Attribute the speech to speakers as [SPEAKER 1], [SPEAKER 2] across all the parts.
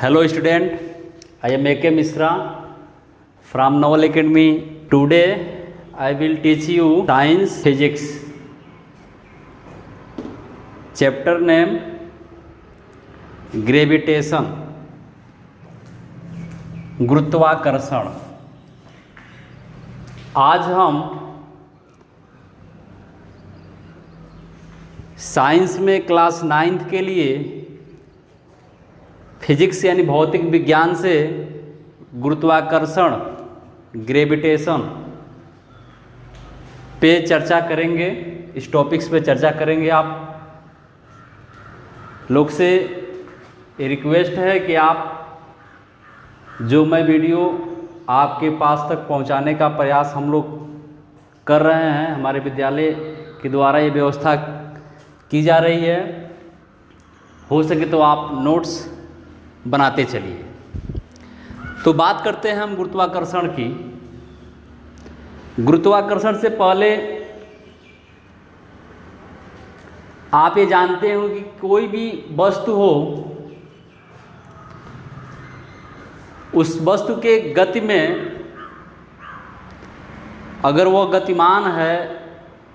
[SPEAKER 1] Hello student, I am A.K. Misra from Naval Academy. Today I will teach you science physics. Chapter name gravitation, गुरुत्वाकर्षण। आज हम science में class 9th के लिए physics यानी भौतिक विज्ञान से गुरुत्वाकर्षण ग्रेविटेशन पे चर्चा करेंगे। इस टॉपिक्स पे चर्चा करेंगे। आप लोग से ये रिक्वेस्ट है कि आप जो मैं वीडियो आपके पास तक पहुंचाने का प्रयास हम लोग कर रहे हैं, हमारे विद्यालय के द्वारा ये व्यवस्था की जा रही है, हो सके तो आप नोट्स बनाते चलिए। तो बात करते हैं हम गुरुत्वाकर्षण की। गुरुत्वाकर्षण से पहले आप ये जानते हो कि कोई भी वस्तु हो, उस वस्तु के गति में अगर वह गतिमान है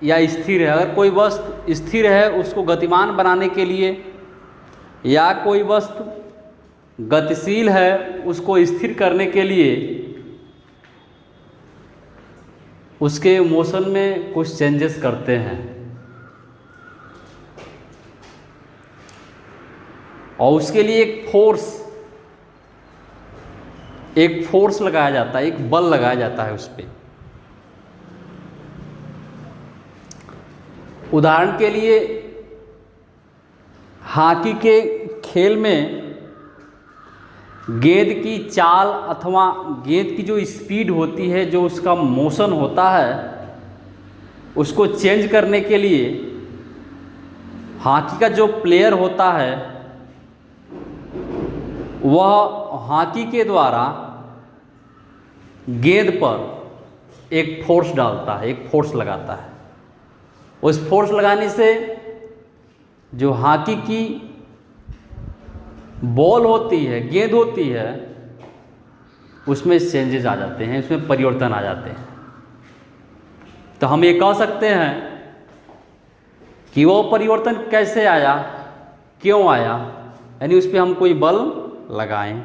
[SPEAKER 1] या स्थिर है, अगर कोई वस्तु स्थिर है उसको गतिमान बनाने के लिए, या कोई वस्तु गतिशील है उसको स्थिर करने के लिए उसके मोशन में कुछ चेंजेस करते हैं, और उसके लिए एक फोर्स लगाया जाता है, एक बल लगाया जाता है उस पर। उदाहरण के लिए हॉकी के खेल में गेंद की चाल अथवा गेंद की जो स्पीड होती है, जो उसका मोशन होता है, उसको चेंज करने के लिए हॉकी का जो प्लेयर होता है वह हॉकी के द्वारा गेंद पर एक फोर्स डालता है, एक फोर्स लगाता है। उस फोर्स लगाने से जो हॉकी की बॉल होती है, गेंद होती है, उसमें चेंजेस आ जाते हैं, उसमें परिवर्तन आ जाते हैं। तो हम ये कह सकते हैं कि वो परिवर्तन कैसे आया, क्यों आया, यानी उस पर हम कोई बल लगाएं।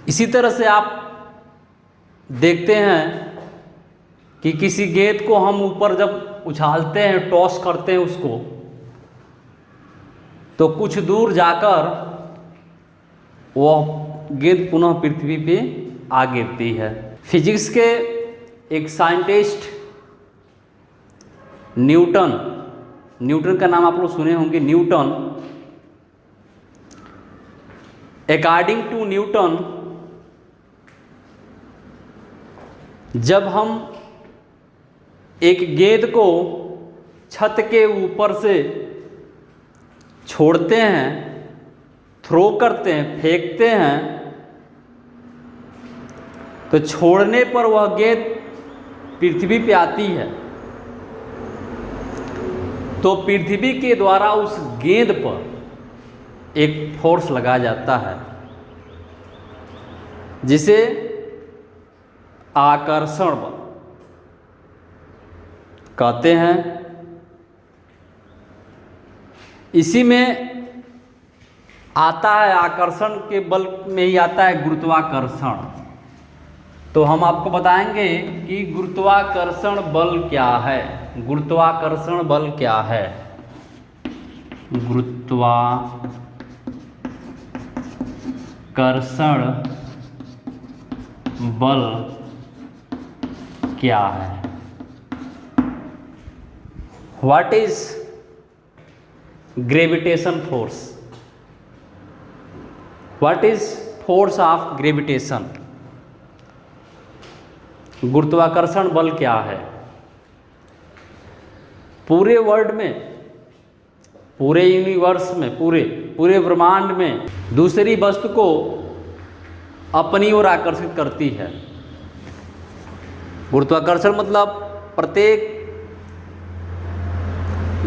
[SPEAKER 1] इसी तरह से आप देखते हैं कि किसी गेंद को हम ऊपर जब उछालते हैं, टॉस करते हैं उसको, तो कुछ दूर जाकर वह गेंद पुनः पृथ्वी पे आ गिरती है। फिजिक्स के एक साइंटिस्ट न्यूटन का नाम आप लोग सुने होंगे। न्यूटन, अकॉर्डिंग टू न्यूटन, जब हम एक गेंद को छत के ऊपर से छोड़ते हैं, थ्रो करते हैं, फेंकते हैं, तो छोड़ने पर वह गेंद पृथ्वी पे आती है, तो पृथ्वी के द्वारा उस गेंद पर एक फोर्स लगाया जाता है, जिसे आकर्षण बल कहते हैं। इसी में आता है, आकर्षण के बल में ही आता है गुरुत्वाकर्षण। तो हम आपको बताएंगे कि गुरुत्वाकर्षण बल क्या है। गुरुत्वाकर्षण बल क्या है? गुरुत्वाकर्षण बल क्या है? What is gravitation force? What is force of gravitation? गुरुत्वाकर्षण बल क्या है? पूरे वर्ल्ड में, पूरे यूनिवर्स में, पूरे ब्रह्मांड में दूसरी वस्तु को अपनी ओर आकर्षित करती है। गुरुत्वाकर्षण मतलब प्रत्येक,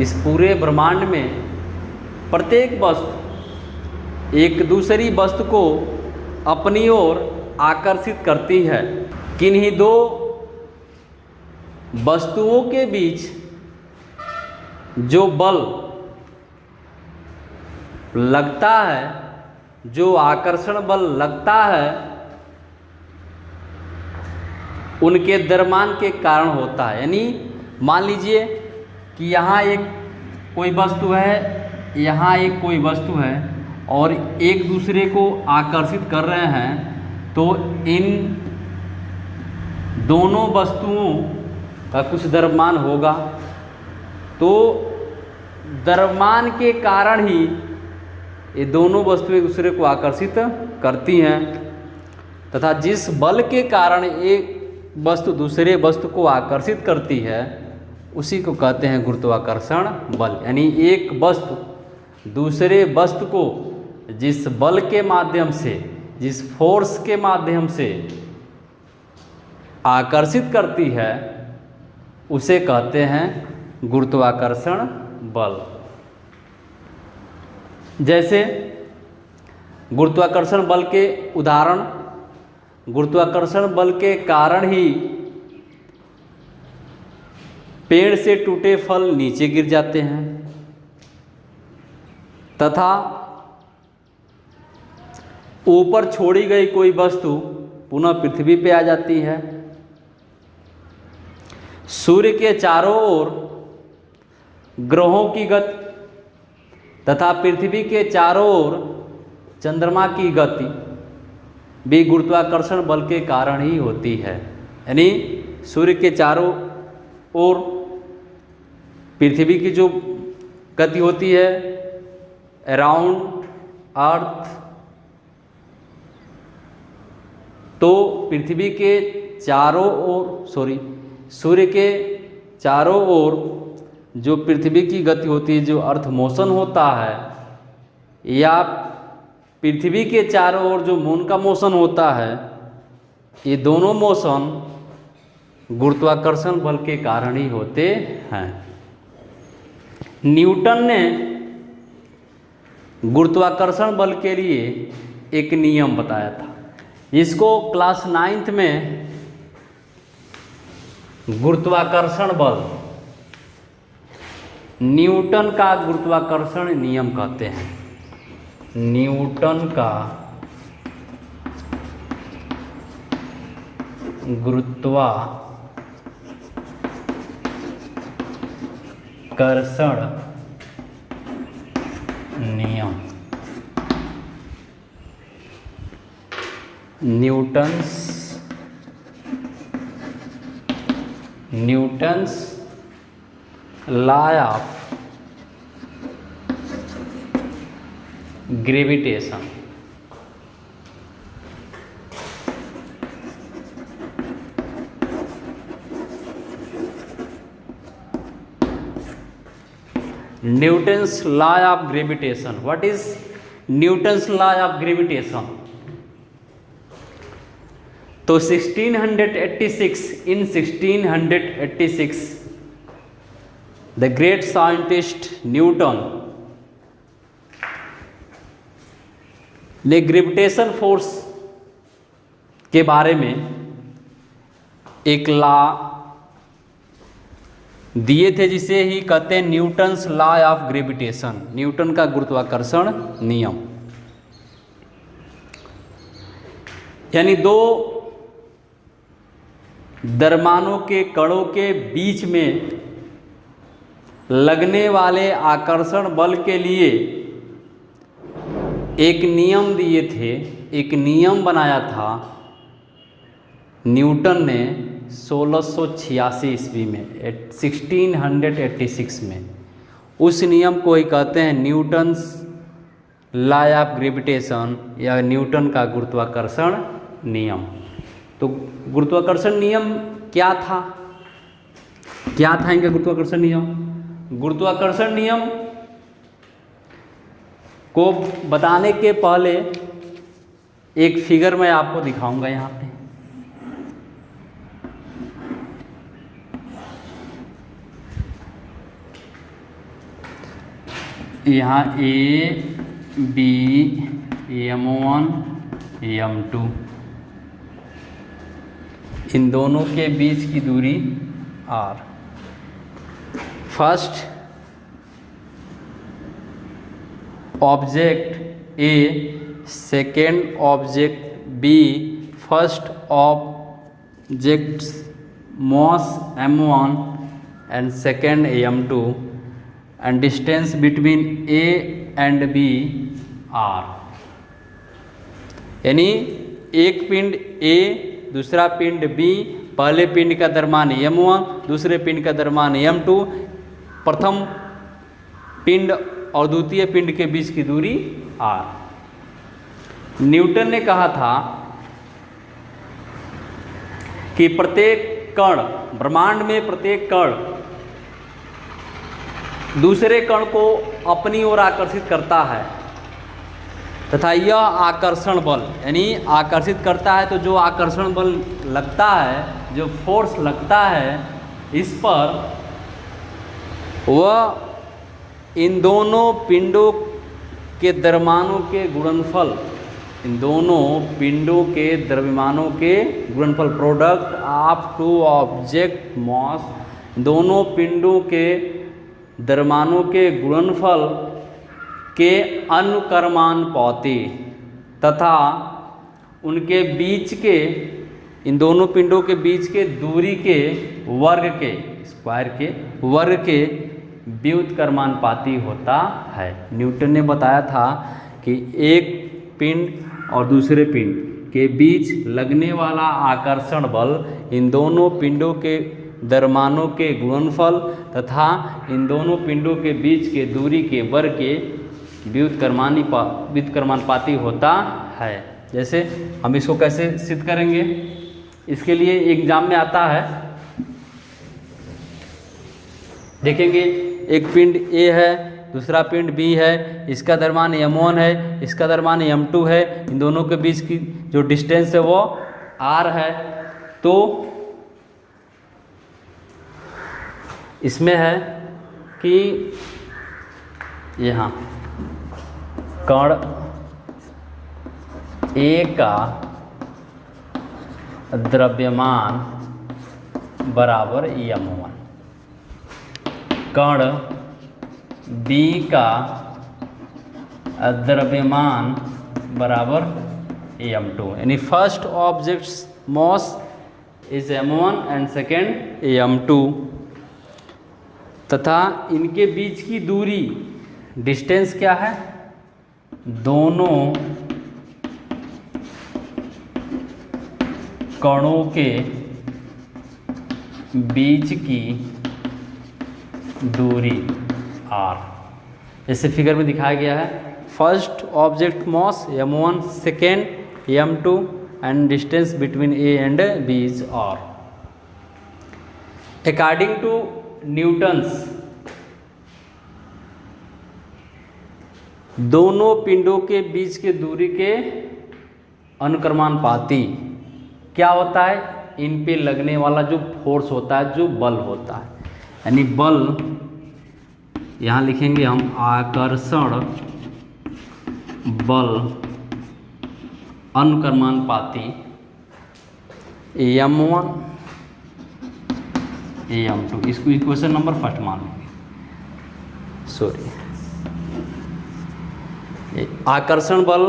[SPEAKER 1] इस पूरे ब्रह्मांड में प्रत्येक वस्तु एक दूसरी वस्तु को अपनी ओर आकर्षित करती है। किन्हीं दो वस्तुओं के बीच जो बल लगता है, जो आकर्षण बल लगता है, उनके द्रव्यमान के कारण होता है। यानी मान लीजिए कि यहाँ एक कोई वस्तु है, यहाँ एक कोई वस्तु है और एक दूसरे को आकर्षित कर रहे हैं, तो इन दोनों वस्तुओं का कुछ द्रव्यमान होगा। तो द्रव्यमान के कारण ही ये दोनों वस्तुएं एक दूसरे को आकर्षित करती हैं, तथा जिस बल के कारण एक वस्तु दूसरे वस्तु को आकर्षित करती है उसी को कहते हैं गुरुत्वाकर्षण बल। यानी एक वस्तु दूसरे वस्तु को जिस बल के माध्यम से, जिस फोर्स के माध्यम से आकर्षित करती है उसे कहते हैं गुरुत्वाकर्षण बल। जैसे गुरुत्वाकर्षण बल के उदाहरण, गुरुत्वाकर्षण बल के कारण ही पेड़ से टूटे फल नीचे गिर जाते हैं, तथा ऊपर छोड़ी गई कोई वस्तु पुनः पृथ्वी पे आ जाती है। सूर्य के चारों ओर ग्रहों की गति तथा पृथ्वी के चारों ओर चंद्रमा की गति भी गुरुत्वाकर्षण बल के कारण ही होती है। यानी सूर्य के चारों ओर पृथ्वी की जो गति होती है अराउंड अर्थ, तो पृथ्वी के चारों ओर सूर्य के चारों ओर जो पृथ्वी की गति होती है, जो अर्थ मोशन होता है, या पृथ्वी के चारों ओर जो मून का मोशन होता है, ये दोनों मोशन गुरुत्वाकर्षण बल के कारण ही होते हैं। न्यूटन ने गुरुत्वाकर्षण बल के लिए एक नियम बताया था, इसको क्लास 9th में गुरुत्वाकर्षण बल, न्यूटन का गुरुत्वाकर्षण नियम कहते हैं। न्यूटन का गुरुत्वाकर्षण नियम, Newton's law of gravitation. Newton's law of gravitation. What is Newton's law of gravitation? तो 1686 द ग्रेट साइंटिस्ट न्यूटन ने ग्रेविटेशन फोर्स के बारे में एक लॉ दिए थे, जिसे ही कहते हैं Newton's law of gravitation, Newton का गुरुत्वाकर्षण नियम। यानी दो द्रव्यमानों के कणों के बीच में लगने वाले आकर्षण बल के लिए एक नियम दिए थे, एक नियम बनाया था न्यूटन ने 1686 ईस्वी में, 1686 में। उस नियम को ही कहते हैं न्यूटन्स लॉ ऑफ ग्रेविटेशन या न्यूटन का गुरुत्वाकर्षण नियम। तो गुरुत्वाकर्षण नियम क्या था? क्या था इनका गुरुत्वाकर्षण नियम? गुरुत्वाकर्षण नियम को बताने के पहले एक फिगर मैं आपको दिखाऊंगा यहाँ पे। यहाँ A, B, m1 m2, इन दोनों के बीच की दूरी r। First object A, second object B, first object mass m1 and second m2 and distance between a and b r। यानी एक पिंड A, दूसरा पिंड B, पहले पिंड का द्रव्यमान m1, दूसरे पिंड का द्रव्यमान m2, प्रथम पिंड और द्वितीय पिंड के बीच की दूरी r। न्यूटन ने कहा था कि प्रत्येक कण, ब्रह्मांड में प्रत्येक कण दूसरे कण को अपनी ओर आकर्षित करता है तथा यह आकर्षण बल, यानी आकर्षित करता है तो जो आकर्षण बल लगता है, जो फोर्स लगता है इस पर, वह इन दोनों पिंडों के द्रव्यमानों के गुणनफल, इन दोनों पिंडों के द्रव्यमानों के गुणनफल, product of two object mass, दोनों पिंडों के द्रव्यमानों के गुणनफल के अनुक्रमानुपाती तथा उनके बीच के, इन दोनों पिंडों के बीच के दूरी के वर्ग के, स्क्वायर के वर्ग के व्युत्क्रमानुपाती होता है। न्यूटन ने बताया था कि एक पिंड और दूसरे पिंड के बीच लगने वाला आकर्षण बल इन दोनों पिंडों के द्रव्यमानों के गुणनफल तथा इन दोनों पिंडों के बीच के दूरी के वर्ग के व्युत्क्रमानुपाती होता है। जैसे हम इसको कैसे सिद्ध करेंगे, इसके लिए एग्जाम में आता है, देखेंगे एक पिंड A है, दूसरा पिंड B है, इसका द्रव्यमान m1 है, इसका द्रव्यमान m2 है, इन दोनों के बीच की जो डिस्टेंस है वो r है। तो इसमें है कि यहाँ कण A का द्रव्यमान बराबर m1, कण B का द्रव्यमान बराबर m2, यानी first objects mass is m1 and second m2, तथा इनके बीच की दूरी, डिस्टेंस क्या है, दोनों कणों के बीच की दूरी r। जैसे फिगर में दिखाया गया है, first object mass m1, second m2 and distance between a and b is r। According to Newton's, दोनों पिंडों के बीच के दूरी के अनुक्रमानुपाती क्या होता है, इन पे लगने वाला जो फोर्स होता है, जो बल होता है, यानी बल यहाँ लिखेंगे हम आकर्षण बल अनुक्रमानुपाती m1 m2, इसको इक्वेशन नंबर फर्स्ट मान लेंगे। सॉरी, आकर्षण बल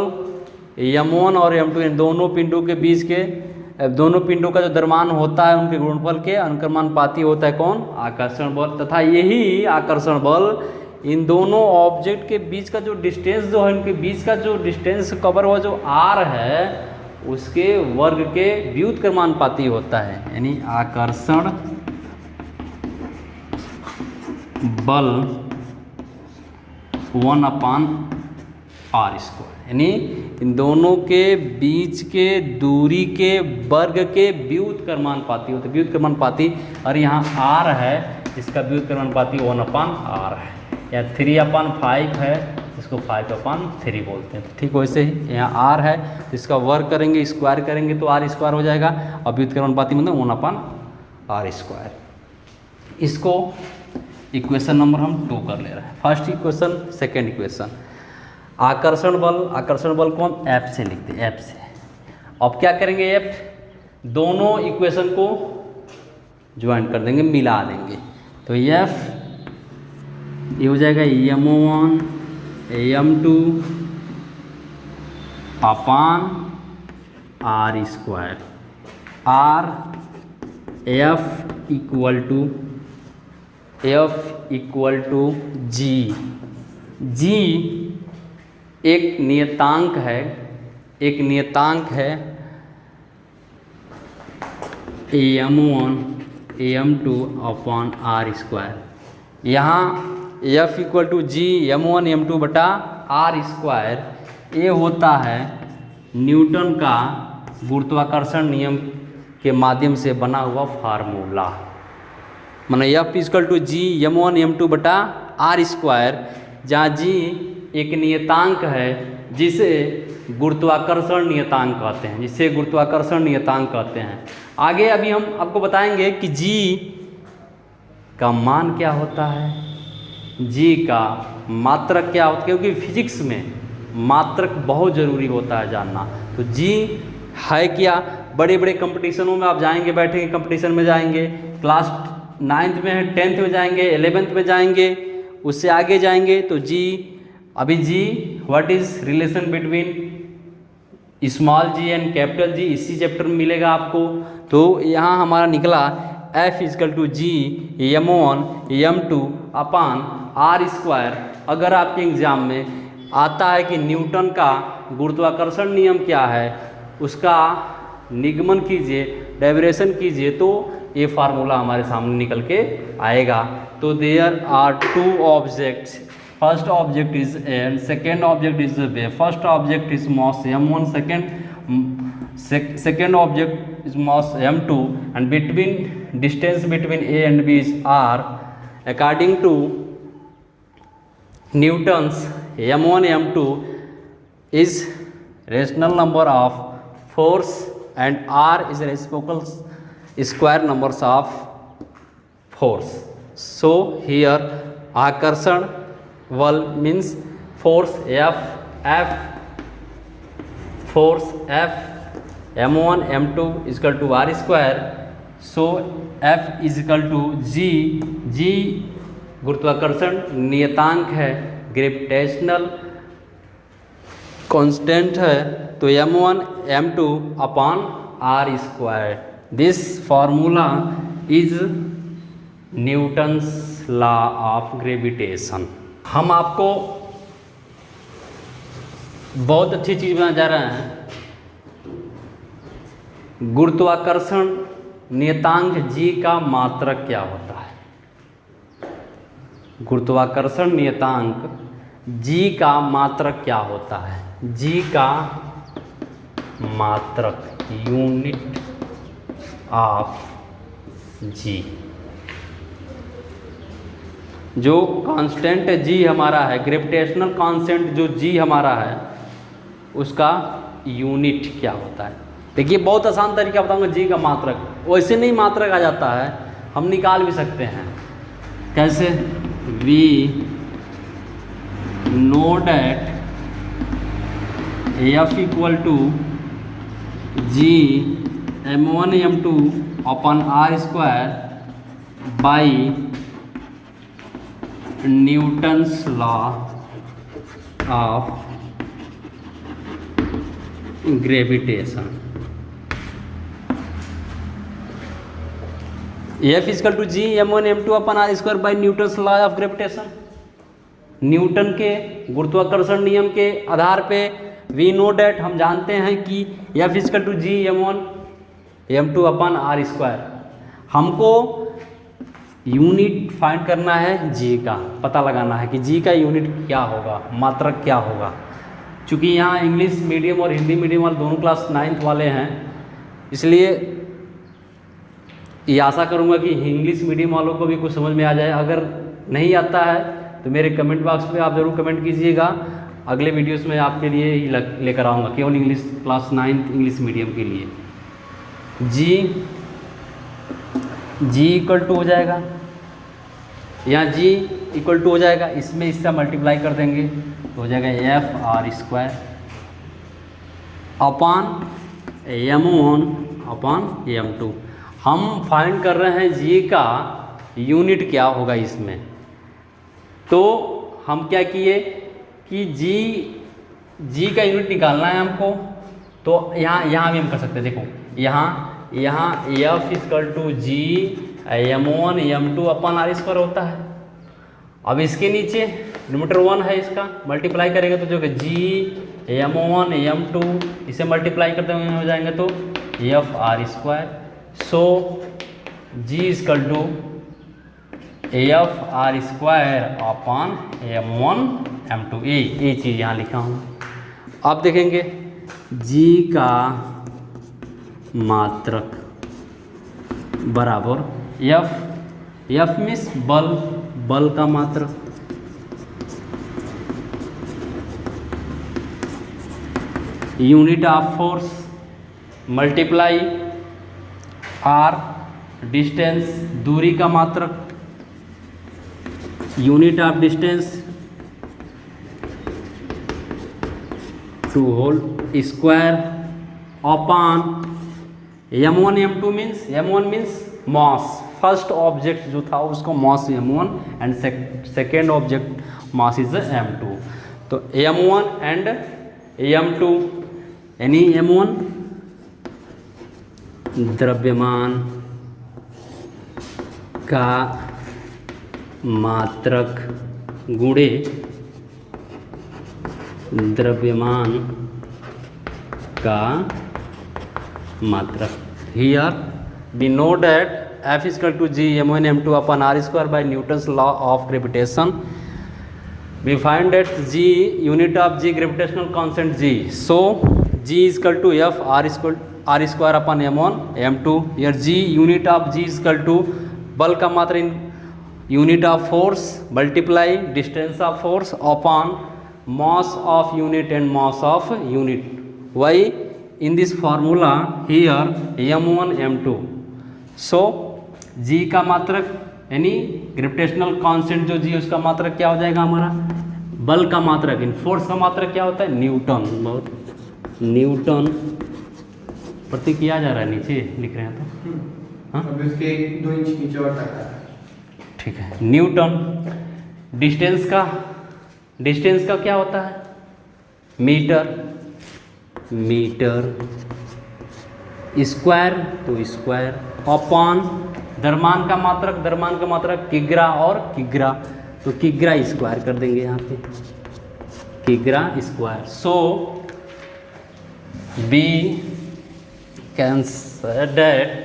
[SPEAKER 1] m1 और m2 इन दोनों पिंडों के बीच के, दोनों पिंडों का जो द्रव्यमान होता है उनके गुणनफल के अनुक्रमानुपाती होता है कौन, आकर्षण बल, तथा यही आकर्षण बल इन दोनों ऑब्जेक्ट के बीच का जो डिस्टेंस जो है, उनके बीच का जो डिस्टेंस कवर हुआ जो r है, उसके वर्ग के व्युत्क्रमानुपाती होता है, यानी आकर्षण बल 1/r², यानी इन दोनों के बीच के दूरी के वर्ग के व्युत्क्रमानुपाती होते, व्युत्क्रमानुपाती, और यहाँ r है, इसका व्युत्क्रमानुपाती 1/r है, या 3/5 है, इसको 5/3 बोलते हैं। ठीक वैसे ही यहाँ r है तो इसका वर्ग करेंगे, स्क्वायर करेंगे तो r² हो जाएगा, और व्युत्क्रमानुपाती मतलब 1/r²। इसको इक्वेशन नंबर हम 2 कर ले रहे हैं, फर्स्ट इक्वेशन, सेकेंड इक्वेशन। आकर्षण बल को हम F से लिखते हैं, F से। अब क्या करेंगे, F दोनों इक्वेशन को ज्वाइन कर देंगे, मिला देंगे, तो F ये हो जाएगा m1 m2 upon r square, r F equal to g एक नियतांक है m1 m2 upon r square. यहाँ F equal to g m1 m2 बटा r स्क्वायर, ये होता है न्यूटन का गुरुत्वाकर्षण नियम के माध्यम से बना हुआ फार्मूला। माने F equal to g m1 m2 बटा r स्क्वायर, जहाँ g एक नियतांक है जिसे गुरुत्वाकर्षण नियतांक कहते हैं, आगे अभी हम आपको बताएंगे कि g का मान क्या होता है, g का मात्रक क्या होता है, क्योंकि फिजिक्स में मात्रक बहुत ज़रूरी होता है जानना। तो g है क्या, बड़े बड़े कंपटीशनों में आप जाएंगे, बैठेंगे कंपटीशन में जाएंगे, क्लास 9th में है, 10th में जाएंगे, 11th में जाएंगे, उससे आगे जाएंगे, तो g अभी g what is relation between small g and capital G इसी चैप्टर में मिलेगा आपको। तो यहाँ हमारा निकला F equal to g m1 m2 upon r square. अगर आपके एग्जाम में आता है कि न्यूटन का गुरुत्वाकर्षण नियम क्या है, उसका निगमन कीजिए, डेरिवेशन कीजिए, तो ये फार्मूला हमारे सामने निकल के आएगा। तो there are two objects, first object is A and second object is B. First object is mass m1, second object is mass m2, and distance between A and B is r. According to Newton's m1 m2 is rational number of force and r is reciprocal square numbers of force. So here आकर्षण बल means force force F m1 m2 equal to r square. So F equal to g गुरुत्वाकर्षण नियतांक है, gravitational constant है, तो m1 m2 upon r square. This formula is Newton's law of gravitation. हम आपको बहुत अच्छी चीज़ बताने जा रहे हैं, गुरुत्वाकर्षण नियतांक g का मात्रक क्या होता है। गुरुत्वाकर्षण नियतांक g का मात्रक क्या होता है, g का मात्रक यूनिट ऑफ g, जो कांस्टेंट g हमारा है, ग्रेविटेशनल कांस्टेंट जो g हमारा है, उसका यूनिट क्या होता है। देखिए बहुत आसान तरीका बताऊंगा g का मात्रक, वैसे नहीं मात्रक आ जाता है, हम निकाल भी सकते हैं। कैसे, we know that F equal to g m1 m2 upon r square by Newton's law of gravitation. F equal to g m1 m2 upon r square by Newton's law of gravitation. Newton के गुरुत्वाकर्षण नियम के आधार पे we know that, हम जानते हैं कि F equal to g m1 m2 upon r square. हमको यूनिट फाइंड करना है, g का पता लगाना है कि g का यूनिट क्या होगा, मात्रक क्या होगा। चूँकि यहाँ इंग्लिश मीडियम और हिंदी मीडियम वाले दोनों क्लास 9th वाले हैं, इसलिए ये आशा करूँगा कि इंग्लिश मीडियम वालों को भी कुछ समझ में आ जाए। अगर नहीं आता है तो मेरे कमेंट बॉक्स में आप ज़रूर कमेंट कीजिएगा, अगले वीडियोस में आपके लिए ही लेकर आऊँगा, केवल English class 9th English medium के लिए। जी इक्वल टू हो जाएगा, यहाँ g इक्वल टू हो जाएगा, इसमें इससे मल्टीप्लाई कर देंगे तो हो जाएगा F R square upon m1 upon m2। हम फाइंड कर रहे हैं जी का यूनिट क्या होगा इसमें। तो हम क्या किए कि जी का यूनिट निकालना है हमको। तो यहाँ भी हम कर सकते हैं। देखो यहाँ F equal to G m1 m2 upon R square होता है। अब इसके नीचे डिनोमिनेटर 1 है, इसका मल्टीप्लाई करेंगे तो जो कि जी m1 m2 इसे मल्टीप्लाई करते हुए हो जाएंगे तो F R square. So G equal to F R square upon m1 m2। ये चीज़ यहाँ लिखा हूँ। अब देखेंगे जी का मात्रक बराबर एफ मीन्स बल का मात्रक unit of force multiply R distance दूरी का मात्रक unit of distance to whole square upon m1 m2 means mass. First object जो था उसको mass m1 and second object mass is m2। तो m1 एंड m2 यानी m1 द्रव्यमान का मात्रक गुणे द्रव्यमान का मात्रक। Here we know that F is equal to G m1 m2 upon r square by Newton's law of gravitation. We find that G unit of G gravitational constant G. So G is equal to F r square upon m1 m2. Here G unit of G is equal to बल का मात्रा in unit of force multiply distance of force upon mass of unit and mass of unit. Why in this formula here m1 m2। so g का मात्रक यानी gravitational constant जो g उसका मात्रक क्या हो जाएगा हमारा बल का मात्रक। इन फोर्स का मात्रक क्या होता है न्यूटन। बहुत न्यूटन प्रतीक किया जा रहा है नीचे लिख रहे हैं तो हाँ
[SPEAKER 2] इसके 2 इंच नीचे और तक है।
[SPEAKER 1] ठीक है। न्यूटन डिस्टेंस का क्या होता है मीटर स्क्वायर तो स्क्वायर अपॉन द्रव्यमान का मात्रक किग्रा और किग्रा तो किग्रा स्क्वायर कर देंगे यहाँ पे किग्रा square. So be considered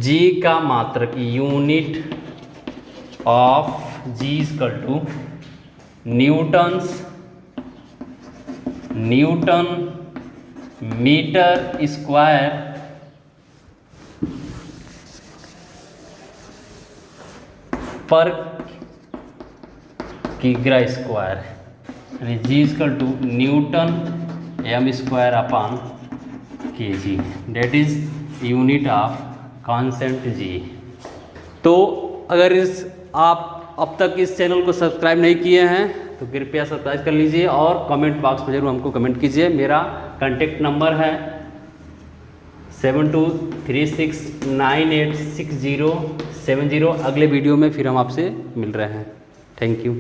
[SPEAKER 1] G का मात्रक unit of G equal to newton metre square पर किग्रा स्क्वायर यानी G equal to newton m square upon K G that is unit of constant G. तो अगर आप अब तक इस चैनल को सब्सक्राइब नहीं किए हैं तो कृपया सब्सक्राइब कर लीजिए और कमेंट बॉक्स में जरूर हमको कमेंट कीजिए। मेरा कांटेक्ट नंबर है 7236986070। अगले वीडियो में फिर हम आपसे मिल रहे हैं। Thank you.